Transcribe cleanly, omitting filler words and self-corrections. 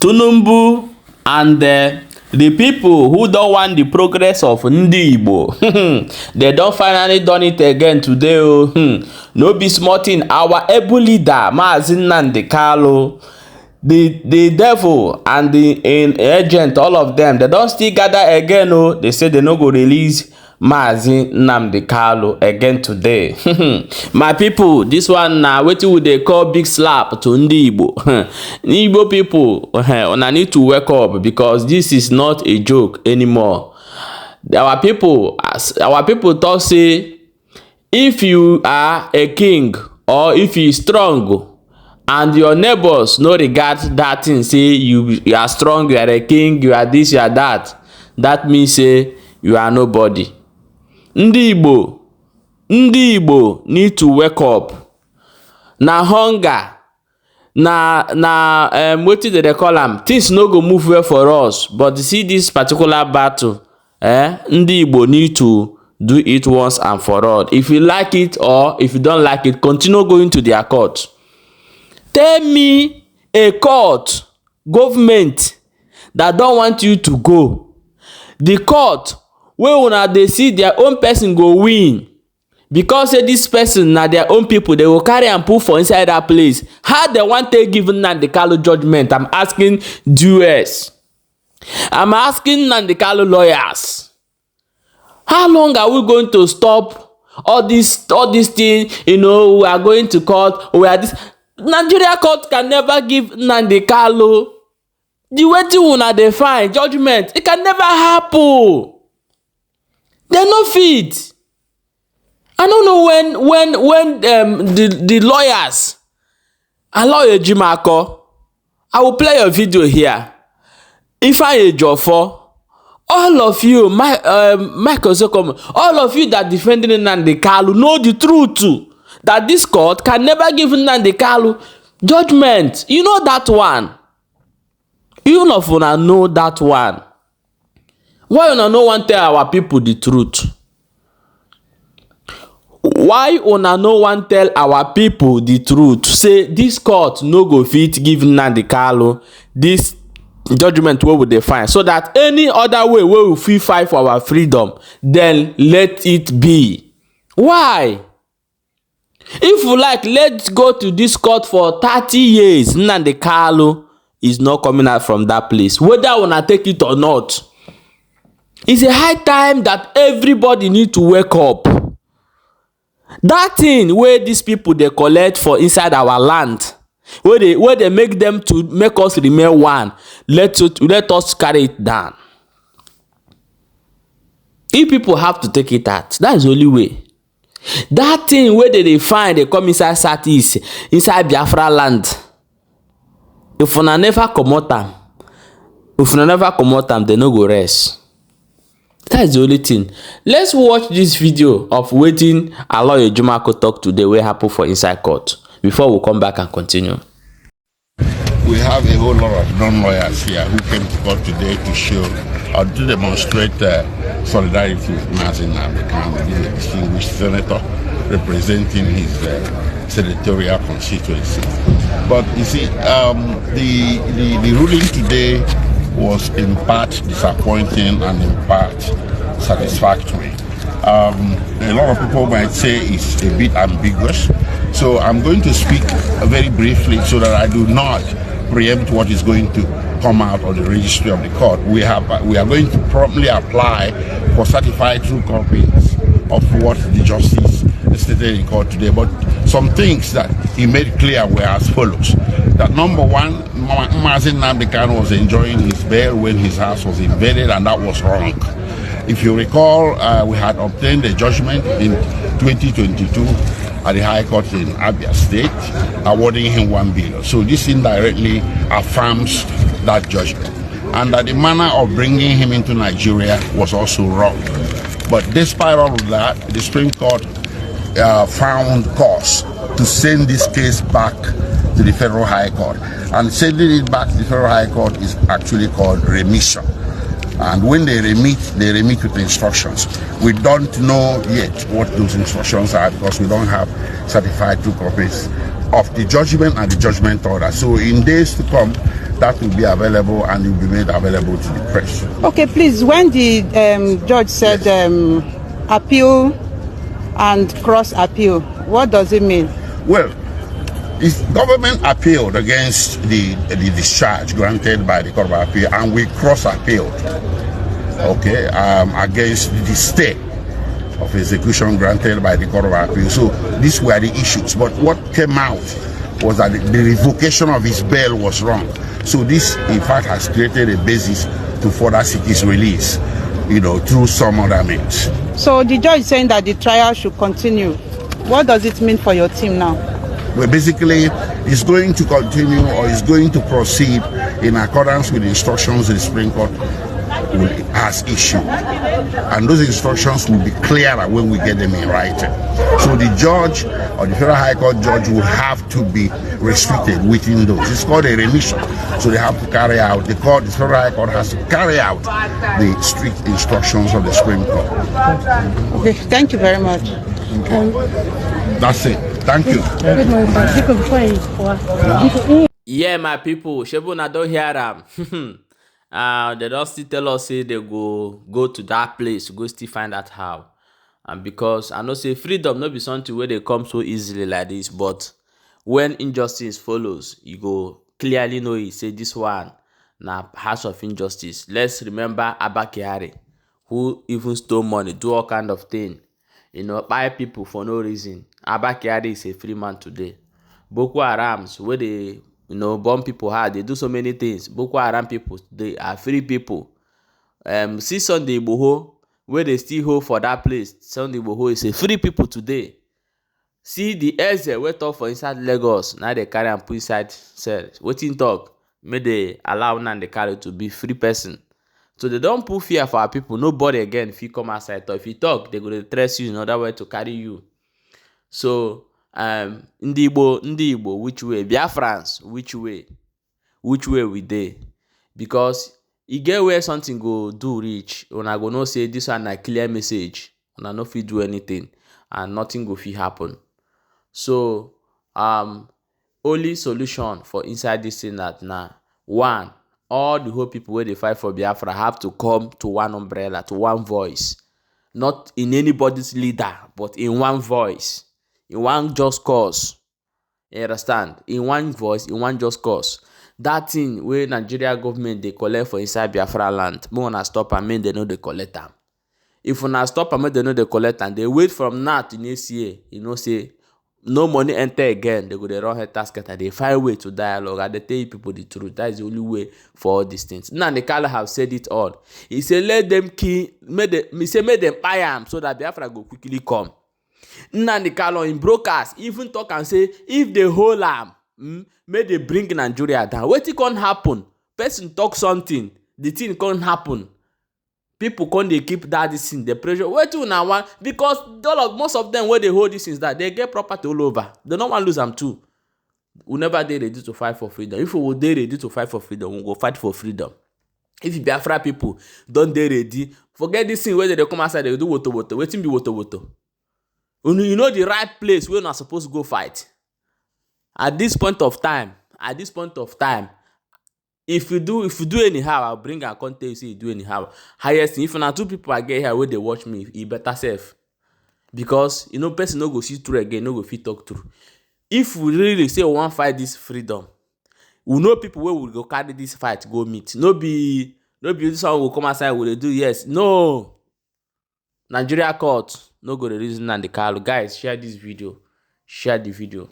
Tinubu and the people who don't want the progress of Ndi Igbo, they don't finally done it again today. No be small thing. Our able leader, Mazi Nnamdi Kanu, the devil and the agent, all of them, they don't still gather again. They say they no go release Mazi Nnamdi Kanu again today. My people, this one now, wetin we dey call big slap to Ndi Igbo. Igbo people, una need to wake up, because this is not a joke anymore. Our people talk say, if you are a king or if you strong and your neighbors no regard that thing, say you are strong, you are a king, you are this, you are that, that means say you are nobody. Ndi Igbo need to wake up. Na hunger, na wetin they call am, things no go move well for us, but you see this particular battle, Ndi Igbo need to do it once and for all. If you like it or if you don't like it, continue going to their court. Tell me a court, government that don't want you to go. The court where una dey see their own person go win, because say this person na their own people, they will carry and put for inside that place. How they want to give Nnamdi Kanu judgment? I'm asking US. I'm asking Nnamdi Kanu lawyers. How long are we going to stop all this thing? We are going to court. We are this. Nigeria court can never give Nnamdi Kanu the way to una dey find judgment. It can never happen. They no fit. I don't know when the lawyers allow Ejimako. I will play your video here. If I Ejofo, all of you, Michael Sokom, all of you that defending Nnamdi Kanu know the truth too, that this court can never give Nnamdi Kanu judgment. You know that one. Even if una know that one, why una no wan tell our people the truth? Why una no wan tell our people the truth? Say this court no go fit give Nnamdi Kanu this judgment wey we dey find, so that any other way wey we fit fight for our freedom, then let it be. Why? If you like, let's go to this court for 30 years. Nnamdi Kanu is not coming out from that place, whether una take it or not. It's a high time that everybody need to wake up. That thing where these people they collect for inside our land, where they make them to make us remain one, let us carry it down. If people have to take it out, that is the only way. That thing where they find, they come inside Southeast, inside Biafra land. If una never comot am, they no go rest. That's the only thing. Let's watch this video of waiting allow Ejimako talk today wey happen for inside court before we come back and continue. We have a whole lot of non-lawyers here who came to court today to show or to demonstrate solidarity with Mazi Nnamdi Kanu, the distinguished senator representing his senatorial constituency. But you see, the ruling today was in part disappointing and in part satisfactory. A lot of people might say it's a bit ambiguous, so I'm going to speak very briefly so that I do not preempt what is going to come out of the registry of the court. We are going to promptly apply for certified true copies of what the justice stated in court today, but some things that he made clear were as follows. That number one, Mazi Nnamdi Kanu was enjoying his bail when his house was invaded, and that was wrong. If you recall, we had obtained a judgment in 2022 at the High Court in Abia State, awarding him 1 billion. So this indirectly affirms that judgment. And that the manner of bringing him into Nigeria was also wrong. But despite all of that, the Supreme Court found cause to send this case back to the Federal High Court. And sending it back to the Federal High Court is actually called remission. And when they remit with instructions. We don't know yet what those instructions are because we don't have certified true copies of the judgment and the judgment order. So in days to come, that will be available and will be made available to the press. Okay, please, when the judge said appeal and cross appeal, what does it mean? Well, if government appealed against the discharge granted by the Court of Appeal, and we cross appealed, okay, against the stay of execution granted by the Court of Appeal. So these were the issues. But what came out was that the revocation of his bail was wrong. So this, in fact, has created a basis to further seek his release, through some other means. So the judge is saying that the trial should continue. What does it mean for your team now? Well, basically, it's going to continue, or it's going to proceed in accordance with the instructions the Supreme Court has issued. And those instructions will be clearer when we get them in writing. So the judge or the Federal High Court judge will have to be restricted within those. It's called a remission. So they have to carry out, the Federal High Court has to carry out the strict instructions of the Supreme Court. Okay, thank you very much. That's it. Thank you. Yeah, my people, Shebuna don't hear them. They don't still tell us say they go to that place, go still find out how. And because I know say freedom not be something where they come so easily like this, but when injustice follows, you go clearly know it. Say this one na house of injustice. Let's remember Abba Kyari, who even stole money, do all kind of thing, buy people for no reason. Abba Kyari is a free man today. Boko Harams, where they bomb people hard, they do so many things. Boko Haram people, they are free people. See Sunday Igboho, where they still hold for that place. Sunday Igboho is a free people today. See the Eze we talk for inside Lagos, now they carry and put inside cells. Wetin talk, may they allow Nnamdi Kanu to be free person. So they don't put fear for our people. Nobody again if you come outside talk. If you talk, they go to stress you in other way to carry you. So Ndi Igbo, which way? Biafrans, which way we dey? Because e get where something go do reach, una go know say this one na clear message, una no fit do anything and nothing go fit happen. So only solution for inside this thing that one, all the whole people where they fight for Biafra have to come to one umbrella, to one voice, not in anybody's leader, but in one voice. In one just cause. You understand? In one voice, in one just cause. That thing where Nigeria government they collect for inside Biafra land, we wanna stop and make they know they collect them. If we wanna stop and make they know they collect them, they wait from now to next year. Say no money enter again. They go they run head task and they find way to dialogue and they tell people the truth. That is the only way for all these things. Nnamdi Kanu have said it all. He said let them kill, make them buy them so that Biafra go quickly come. Nnamdi Kanu in brokers even talk and say if they hold am, may they bring Nigeria down. Wetin can happen? Person talk something, the thing can't happen. People can't they keep that this thing, the pressure. Wetin una want? Because most of them where they hold this things that they get property all over. They don't want to lose them too. We never dey ready to fight for freedom. If we were dey ready to fight for freedom, we go fight for freedom. If Biafra people don't dey ready, forget this thing where they come outside, they do woto. Wetin be woto? You know the right place where not supposed to go fight. At this point of time, if you do anyhow, I'll bring a content you say you do anyhow. Highest thing, if na two people I get here where they watch me, you better safe. Because person no go see through again, no go fit talk through. If we really say we want fight this freedom, we know people where will go carry this fight go meet. No be this one will come outside will they do yes. No. Nigeria court no go the reason and the Kanu. Guys, share this video. Share the video.